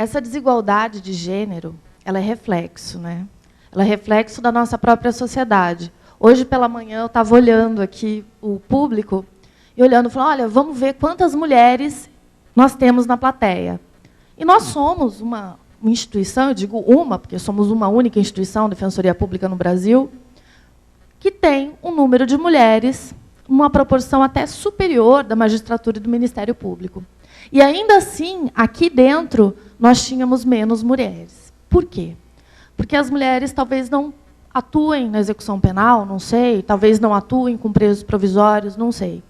essa desigualdade de gênero, ela é reflexo, né? Ela é reflexo da nossa própria sociedade. Hoje, pela manhã, eu estava olhando aqui o público e olhando, falando, olha, vamos ver quantas mulheres nós temos na plateia. E nós somos uma instituição, eu digo uma, porque somos uma única instituição, Defensoria Pública no Brasil, que tem um número de mulheres, uma proporção até superior da magistratura e do Ministério Público. E, ainda assim, aqui dentro, nós tínhamos menos mulheres. Por quê? Porque as mulheres talvez não atuem na execução penal, não sei, talvez não atuem com presos provisórios, não sei.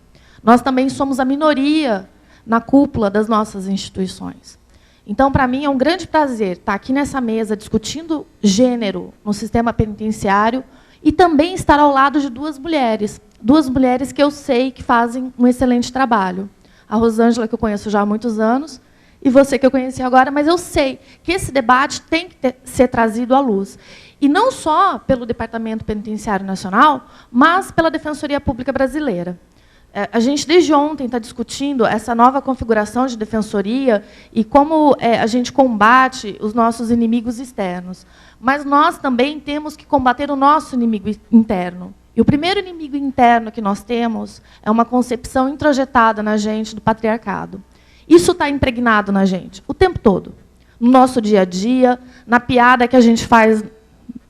Nós também somos a minoria na cúpula das nossas instituições. Então, para mim, é um grande prazer estar aqui nessa mesa discutindo gênero no sistema penitenciário e também estar ao lado de duas mulheres que eu sei que fazem um excelente trabalho. A Rosângela, que eu conheço já há muitos anos, e você, que eu conheci agora, mas eu sei que esse debate tem que ser trazido à luz. E não só pelo Departamento Penitenciário Nacional, mas pela Defensoria Pública Brasileira. A gente, desde ontem, está discutindo essa nova configuração de defensoria e como a gente combate os nossos inimigos externos. Mas nós também temos que combater o nosso inimigo interno. E o primeiro inimigo interno que nós temos é uma concepção introjetada na gente do patriarcado. Isso está impregnado na gente o tempo todo. No nosso dia a dia, na piada que a gente faz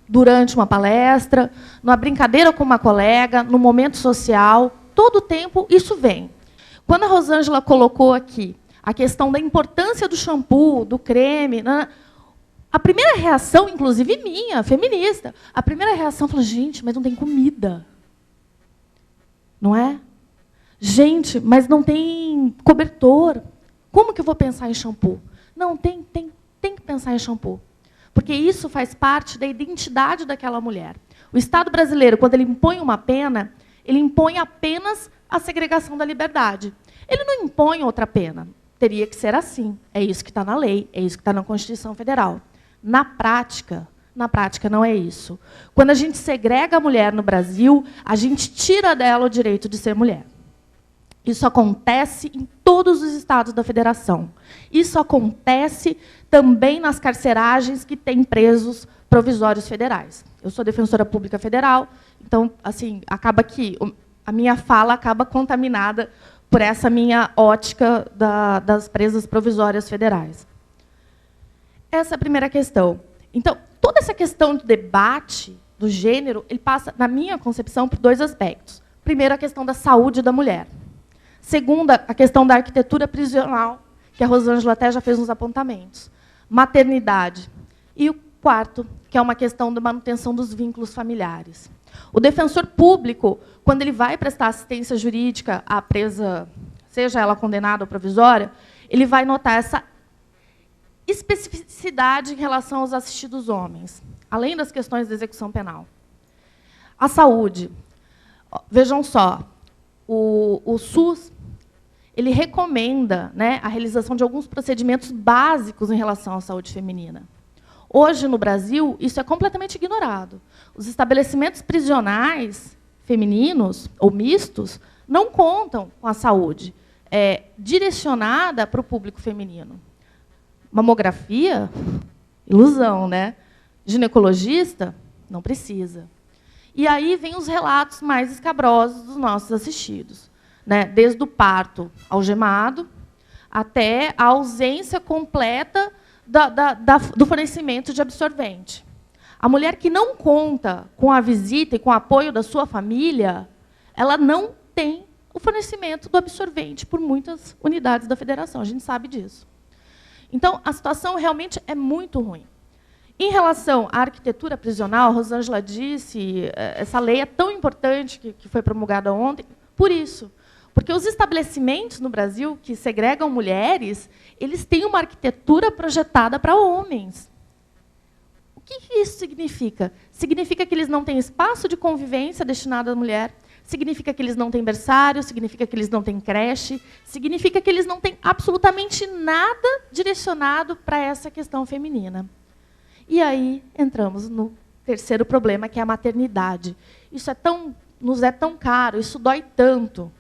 durante uma palestra, numa brincadeira com uma colega, no momento social, todo o tempo isso vem. Quando a Rosângela colocou aqui a questão da importância do shampoo, do creme, né, a primeira reação, inclusive minha, feminista, a primeira reação foi, gente, mas não tem comida. Não é? Gente, mas não tem cobertor. Como que eu vou pensar em shampoo? Não, tem que pensar em shampoo. Porque isso faz parte da identidade daquela mulher. O Estado brasileiro, quando ele impõe uma pena, ele impõe apenas a segregação da liberdade. Ele não impõe outra pena. Teria que ser assim. É isso que está na lei, é isso que está na Constituição Federal. Na prática não é isso. Quando a gente segrega a mulher no Brasil, a gente tira dela o direito de ser mulher. Isso acontece em todos os estados da federação. Isso acontece também nas carceragens que têm presos provisórios federais. Eu sou defensora pública federal, então, assim, acaba que a minha fala acaba contaminada por essa minha ótica das presas provisórias federais. Essa é a primeira questão. Então, toda essa questão do debate do gênero, ele passa, na minha concepção, por dois aspectos. Primeiro, a questão da saúde da mulher. Segunda, a questão da arquitetura prisional, que a Rosângela até já fez uns apontamentos. Maternidade. E o quarto, que é uma questão da manutenção dos vínculos familiares. O defensor público, quando ele vai prestar assistência jurídica à presa, seja ela condenada ou provisória, ele vai notar essa especificidade em relação aos assistidos homens, além das questões da execução penal. A saúde. Vejam só, o SUS ele recomenda, né, a realização de alguns procedimentos básicos em relação à saúde feminina. Hoje, no Brasil, isso é completamente ignorado. Os estabelecimentos prisionais femininos ou mistos não contam com a saúde direcionada para o público feminino. Mamografia? Ilusão, né? Ginecologista? Não precisa. E aí vem os relatos mais escabrosos dos nossos assistidos, né? Desde o parto algemado até a ausência completa do fornecimento de absorvente. A mulher que não conta com a visita e com o apoio da sua família, ela não tem o fornecimento do absorvente por muitas unidades da federação. A gente sabe disso. Então, a situação realmente é muito ruim. Em relação à arquitetura prisional, a Rosângela disse, essa lei é tão importante que foi promulgada ontem, por isso. Porque os estabelecimentos no Brasil que segregam mulheres, eles têm uma arquitetura projetada para homens. O que isso significa? Significa que eles não têm espaço de convivência destinado à mulher, significa que eles não têm berçário, significa que eles não têm creche, significa que eles não têm absolutamente nada direcionado para essa questão feminina. E aí entramos no terceiro problema, que é a maternidade. Isso nos é tão caro, isso dói tanto.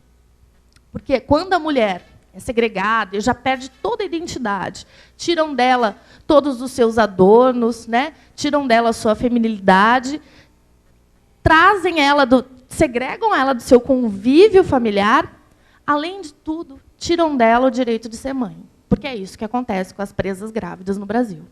Porque quando a mulher é segregada, e já perde toda a identidade. Tiram dela todos os seus adornos, né? Tiram dela a sua feminilidade, segregam ela do seu convívio familiar, além de tudo, tiram dela o direito de ser mãe. Porque é isso que acontece com as presas grávidas no Brasil.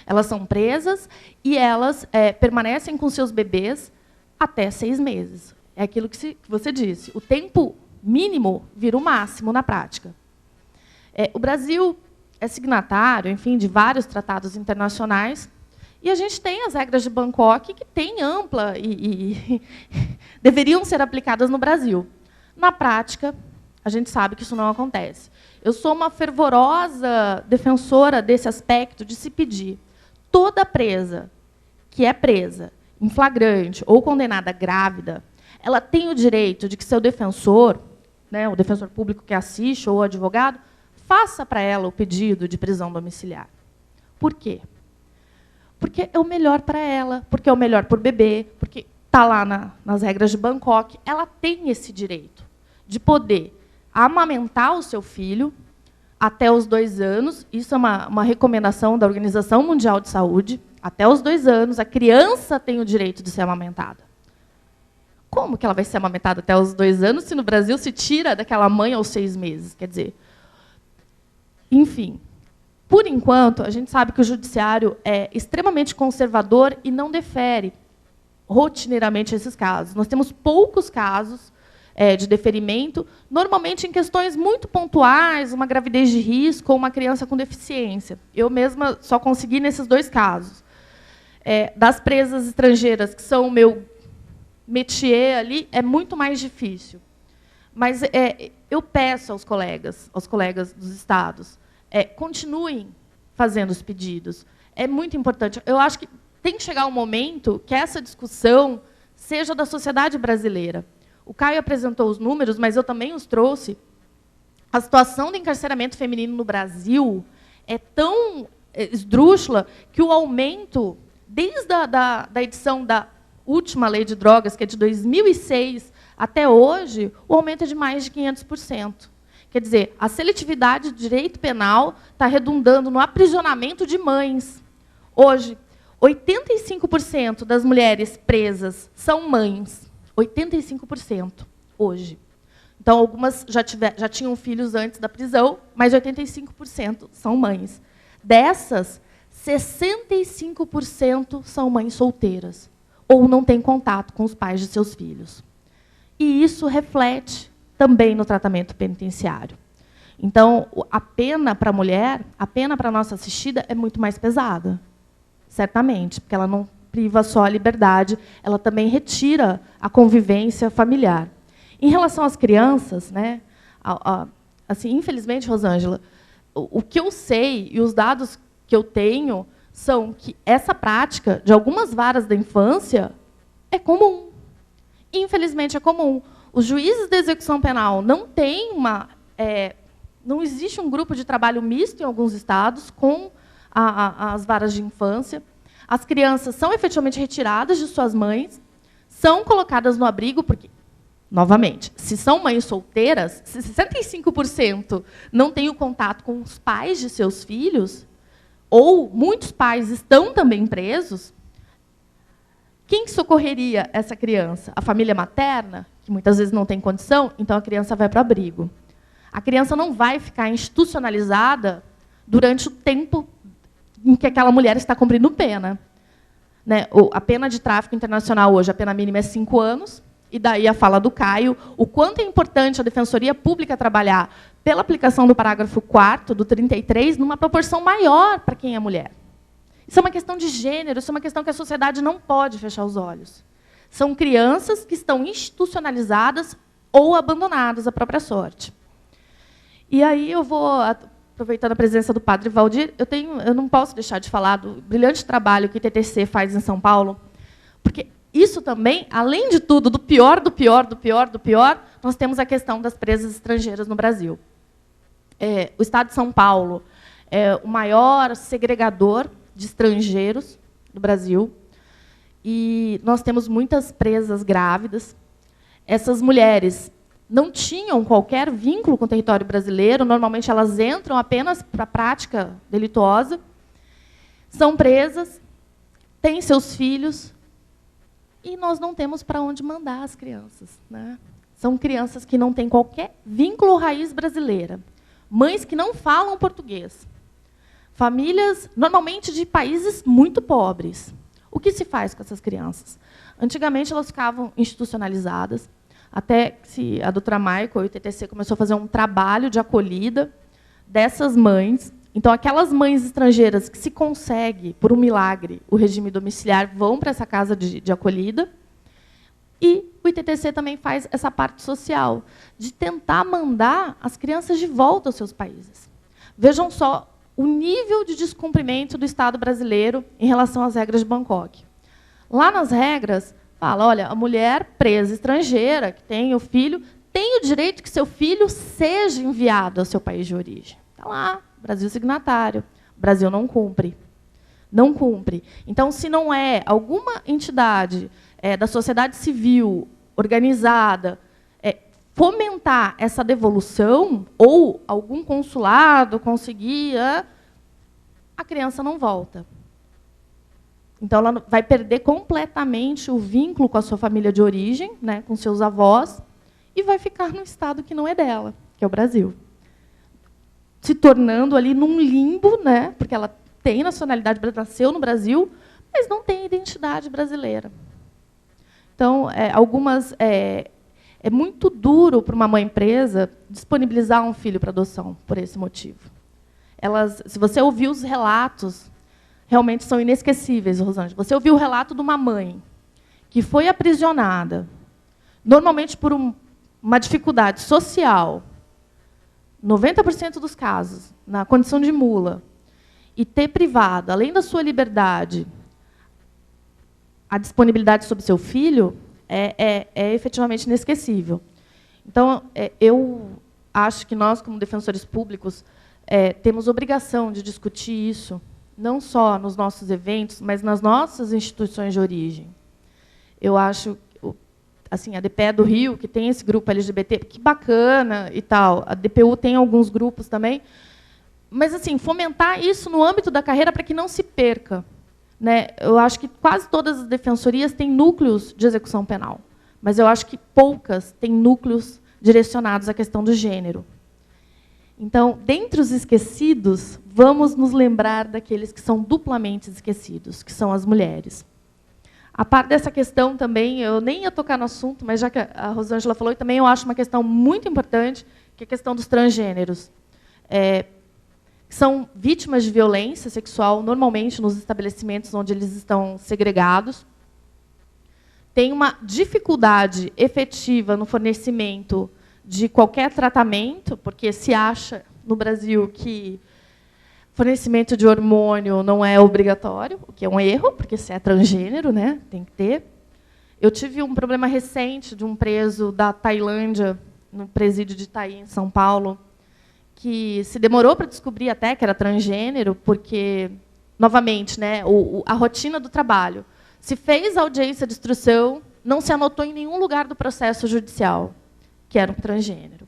Elas são presas e elas permanecem com seus bebês até 6 meses. É aquilo que você disse. O tempo mínimo vira o máximo na prática. O Brasil é signatário, enfim, de vários tratados internacionais, e a gente tem as regras de Bangkok que têm ampla e deveriam ser aplicadas no Brasil. Na prática, a gente sabe que isso não acontece. Eu sou uma fervorosa defensora desse aspecto de se pedir toda presa que é presa em flagrante ou condenada grávida, ela tem o direito de que seu defensor, né, o defensor público que assiste ou o advogado, faça para ela o pedido de prisão domiciliar. Por quê? Porque é o melhor para ela, porque é o melhor para o bebê, porque está lá nas regras de Bangkok, ela tem esse direito de poder amamentar o seu filho até os 2 anos. Isso é uma recomendação da Organização Mundial de Saúde. Até os 2 anos, a criança tem o direito de ser amamentada. Como que ela vai ser amamentada até os 2 anos, se no Brasil se tira daquela mãe aos 6 meses? Quer dizer, enfim, por enquanto, a gente sabe que o judiciário é extremamente conservador e não defere rotineiramente esses casos. Nós temos poucos casos de deferimento, normalmente em questões muito pontuais, uma gravidez de risco ou uma criança com deficiência. Eu mesma só consegui nesses 2 casos. Das presas estrangeiras, que são o meu métier ali, é muito mais difícil. Mas eu peço aos colegas dos estados, continuem fazendo os pedidos. É muito importante. Eu acho que tem que chegar um momento que essa discussão seja da sociedade brasileira. O Caio apresentou os números, mas eu também os trouxe. A situação do encarceramento feminino no Brasil é tão esdrúxula que o aumento, desde a edição da última lei de drogas, que é de 2006, até hoje, o aumento é de mais de 500%. Quer dizer, a seletividade do direito penal está redundando no aprisionamento de mães. Hoje, 85% das mulheres presas são mães. 85% hoje. Então, algumas já tinham filhos antes da prisão, mas 85% são mães. Dessas, 65% são mães solteiras, ou não têm contato com os pais de seus filhos. E isso reflete também no tratamento penitenciário. Então, a pena para a mulher, a pena para a nossa assistida é muito mais pesada, certamente, porque ela não priva só a liberdade, ela também retira a convivência familiar. Em relação às crianças, né, assim, infelizmente, Rosângela, o que eu sei e os dados que eu tenho são que essa prática de algumas varas da infância é comum. Infelizmente, é comum. Os juízes de execução penal não têm não existe um grupo de trabalho misto em alguns estados com as varas de infância. As crianças são efetivamente retiradas de suas mães, são colocadas no abrigo, porque, novamente, se são mães solteiras, se 65% não têm o contato com os pais de seus filhos, ou muitos pais estão também presos, quem socorreria essa criança? A família materna, que muitas vezes não tem condição, então a criança vai para o abrigo. A criança não vai ficar institucionalizada durante o tempo em que aquela mulher está cumprindo pena. Né? A pena de tráfico internacional hoje, a pena mínima é 5 anos, e daí a fala do Caio, o quanto é importante a Defensoria Pública trabalhar pela aplicação do parágrafo 4º do 33, numa proporção maior para quem é mulher. Isso é uma questão de gênero, isso é uma questão que a sociedade não pode fechar os olhos. São crianças que estão institucionalizadas ou abandonadas à própria sorte. E aí eu vou, aproveitando a presença do padre Valdir, eu não posso deixar de falar do brilhante trabalho que o ITTC faz em São Paulo, porque isso também, além de tudo, do pior, do pior, do pior, do pior, nós temos a questão das presas estrangeiras no Brasil. O Estado de São Paulo é o maior segregador de estrangeiros do Brasil, e nós temos muitas presas grávidas. Essas mulheres não tinham qualquer vínculo com o território brasileiro, normalmente elas entram apenas para a prática delituosa, são presas, têm seus filhos, e nós não temos para onde mandar as crianças, né? São crianças que não têm qualquer vínculo ou raiz brasileira, mães que não falam português, famílias, normalmente, de países muito pobres. O que se faz com essas crianças? Antigamente, elas ficavam institucionalizadas, até que a doutora Michael e o TTC começou a fazer um trabalho de acolhida dessas mães. Então, aquelas mães estrangeiras que se consegue, por um milagre, o regime domiciliar, vão para essa casa de acolhida. E o ITTC também faz essa parte social, de tentar mandar as crianças de volta aos seus países. Vejam só o nível de descumprimento do Estado brasileiro em relação às regras de Bangkok. Lá nas regras, fala, olha, a mulher presa estrangeira, que tem o filho, tem o direito que seu filho seja enviado ao seu país de origem. Está lá, Brasil signatário. O Brasil não cumpre. Não cumpre. Então, se não é alguma entidade da sociedade civil organizada fomentar essa devolução, ou algum consulado conseguir, a criança não volta. Então, ela vai perder completamente o vínculo com a sua família de origem, né, com seus avós, e vai ficar no estado que não é dela, que é o Brasil. Se tornando ali num limbo, né, porque ela tem nacionalidade brasileira, nasceu no Brasil, mas não tem identidade brasileira. Então, é muito duro para uma mãe presa disponibilizar um filho para adoção, por esse motivo. Se você ouvir os relatos, realmente são inesquecíveis, Rosângela. Você ouviu o relato de uma mãe que foi aprisionada, normalmente por uma dificuldade social, 90% dos casos, na condição de mula, e ter privado, além da sua liberdade, a disponibilidade sobre seu filho, é efetivamente inesquecível. Então, eu acho que nós, como defensores públicos, temos obrigação de discutir isso, não só nos nossos eventos, mas nas nossas instituições de origem. Eu acho, assim, a DPE do Rio, que tem esse grupo LGBT, que bacana e tal. A DPU tem alguns grupos também, mas assim, fomentar isso no âmbito da carreira para que não se perca. Né? Eu acho que quase todas as defensorias têm núcleos de execução penal, mas eu acho que poucas têm núcleos direcionados à questão do gênero. Então, dentre os esquecidos, vamos nos lembrar daqueles que são duplamente esquecidos, que são as mulheres. A par dessa questão também, eu nem ia tocar no assunto, mas já que a Rosângela falou, também eu acho uma questão muito importante, que é a questão dos transgêneros. Que são vítimas de violência sexual, normalmente nos estabelecimentos onde eles estão segregados. Tem uma dificuldade efetiva no fornecimento de qualquer tratamento, porque se acha no Brasil que fornecimento de hormônio não é obrigatório, o que é um erro, porque se é transgênero, né, tem que ter. Eu tive um problema recente de um preso da Tailândia, no presídio de Itaí, em São Paulo, que se demorou para descobrir até que era transgênero, porque, novamente, né, a rotina do trabalho. Se fez a audiência de instrução, não se anotou em nenhum lugar do processo judicial que era um transgênero.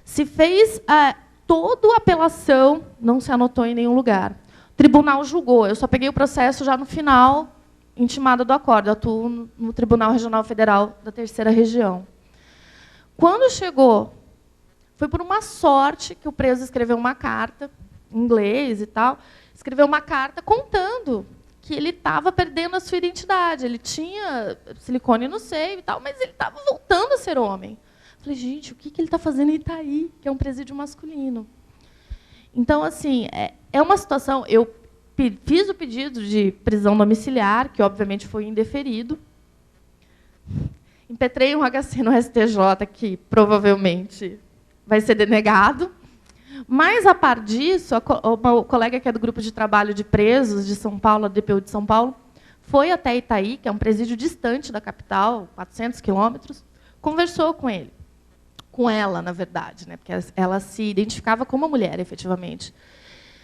Se fez toda a apelação, não se anotou em nenhum lugar. O tribunal julgou. Eu só peguei o processo já no final, intimada do acordo. Eu atuo no Tribunal Regional Federal da Terceira Região. Quando chegou, foi por uma sorte que o preso escreveu uma carta, em inglês e tal, escreveu uma carta contando que ele estava perdendo a sua identidade. Ele tinha silicone no seio e tal, mas ele estava voltando a ser homem. Falei, gente, o que ele está fazendo em Itaí, que é um presídio masculino? Então, assim, é uma situação... Eu fiz o pedido de prisão domiciliar, que, obviamente, foi indeferido. Impetrei um HC no STJ, que provavelmente vai ser denegado. Mas, a par disso, uma colega que é do grupo de trabalho de presos de São Paulo, a DPU de São Paulo, foi até Itaí, que é um presídio distante da capital, 400 quilômetros, conversou com ele. Com ela, na verdade, né? Porque ela se identificava como uma mulher, efetivamente.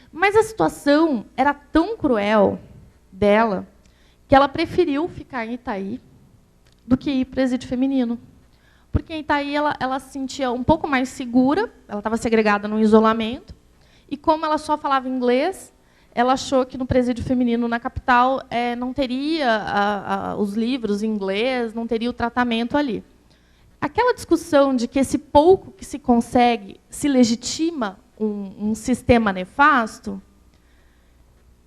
Mas a situação era tão cruel dela que ela preferiu ficar em Itaí do que ir para o presídio feminino. porque em Itaí ela se sentia um pouco mais segura, ela estava segregada num isolamento, e como ela só falava inglês, ela achou que no presídio feminino na capital não teria os livros em inglês, não teria o tratamento ali. Aquela discussão de que esse pouco que se consegue se legitima um sistema nefasto,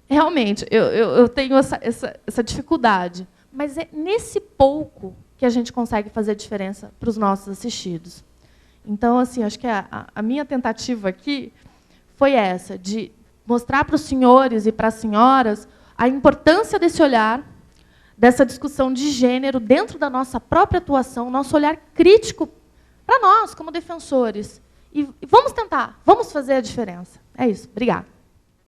realmente, eu tenho essa dificuldade. Mas é nesse pouco que a gente consegue fazer diferença para os nossos assistidos. Então, assim, acho que a minha tentativa aqui foi essa, de mostrar para os senhores e para as senhoras a importância desse olhar, dessa discussão de gênero dentro da nossa própria atuação, nosso olhar crítico para nós, como defensores. E vamos tentar, vamos fazer a diferença. É isso. Obrigada.